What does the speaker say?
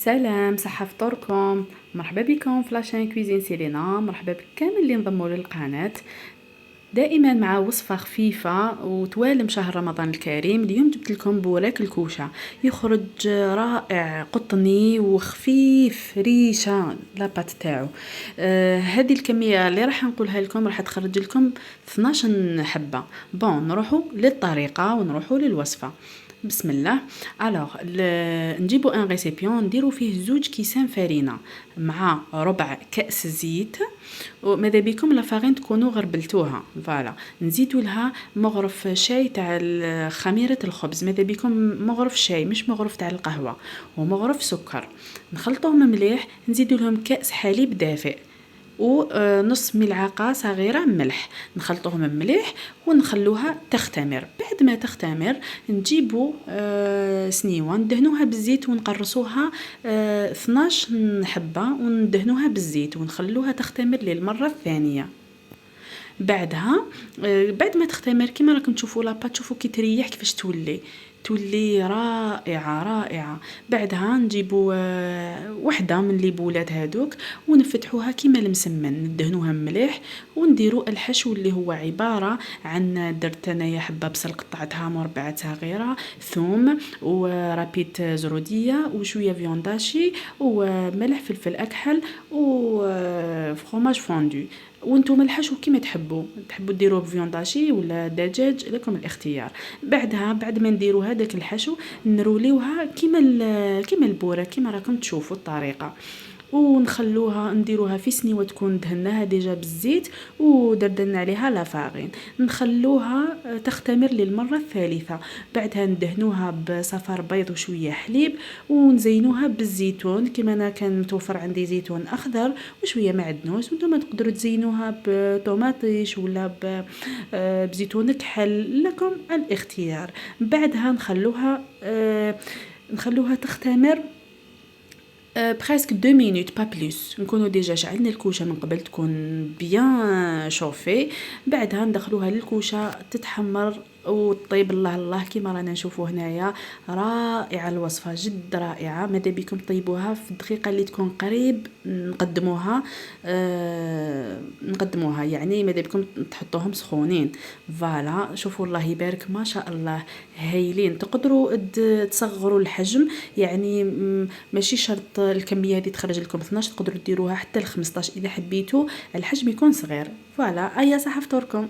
سلام، صحة فطوركم. مرحبا بكم في لاشين كويزين سيلينا. مرحبا بكامل اللي انضموا للقناة دائما مع وصفة خفيفة وتوالم شهر رمضان الكريم. اليوم جبت لكم بوراك الكوشة، يخرج رائع، قطني وخفيف ريشة لاباط تاعو. هذه الكمية اللي راح نقولها لكم راح تخرج لكم 12 حبة. بون، نروحوا للطريقة ونروحوا للوصفة. بسم الله. الوغ نجيبوا ان ريسيبيون نديروا فيه 2 كيسان فرينه مع ربع كأس زيت، وماذا بكم لا فارين تكونوا غربلتوها. فوالا، نزيدوا لها مغرف شاي تاع خميره الخبز، ماذا بكم مغرف شاي مش مغرف تاع القهوه، ومغرف سكر. نخلطوهم مليح، نزيدوا لهم كأس حليب دافئ ونص ملعقة صغيرة ملح. نخلطوهم مليح ونخلوها تختمر. بعد ما تختمر نجيبوا سنيوة ندهنوها بالزيت ونقرصوها 12 حبة وندهنوها بالزيت ونخلوها تختمر للمرة الثانية. بعدها بعد ما تختمر كيما راكم تشوفوا لاباط، تشوفوا كي تريح كيفاش تولي رائعه رائعه. بعدها نجيبوا وحده من لي بولات هذوك ونفتحوها كيما المسمن، ندهنوها مليح ونديروا الحشو اللي هو عباره عن درت انايا حبه بصل قطعتها مربعات صغيره، ثوم ورابيت زروديه وشويه فيونداشي وملح فلفل اكحل وفرomاج فوندو. وانتم الحشو كيما تحبوا ديروه بفيونداشي ولا دجاج، لكم الاختيار. بعدها بعد ما نديروا هذاك الحشو نروليوها كيما البوره كيما راكم تشوفوا الطريقه، ونخلوها نديروها في سنيوه تكون دهناها ديجا بالزيت ودردنا عليها لافارين. نخلوها تختمر للمره الثالثه. بعدها ندهنوها بصفار بيض وشويه حليب ونزينوها بالزيتون. كما انا كان متوفر عندي زيتون اخضر وشويه معدنوس، وانتم تقدروا تزينوها بطوماطيش ولا بزيتون كحل، لكم الاختيار. بعدها نخلوها تختمر بريسك 2 مينوت با بلوس. نكونوا ديجا شعلنا الكوشه من قبل، تكون بيان شوفي. بعدها ندخلوها للكوشه تتحمر وطيب الله الله كيما رانا نشوفوا هنايا. رائعه الوصفه، جد رائعه. ماذا بكم طيبوها في الدقيقه اللي تكون قريب نقدموها يعني ماذا بكم تحطوهم سخونين. فوالا، شوفوا الله يبارك ما شاء الله، هايلين. تقدروا تصغروا الحجم، يعني ماشي شرط الكميه هذه تخرج لكم 12، تقدروا ديروها حتى ل 15 اذا حبيتوا الحجم يكون صغير. فوالا، ايا صحه فطوركم.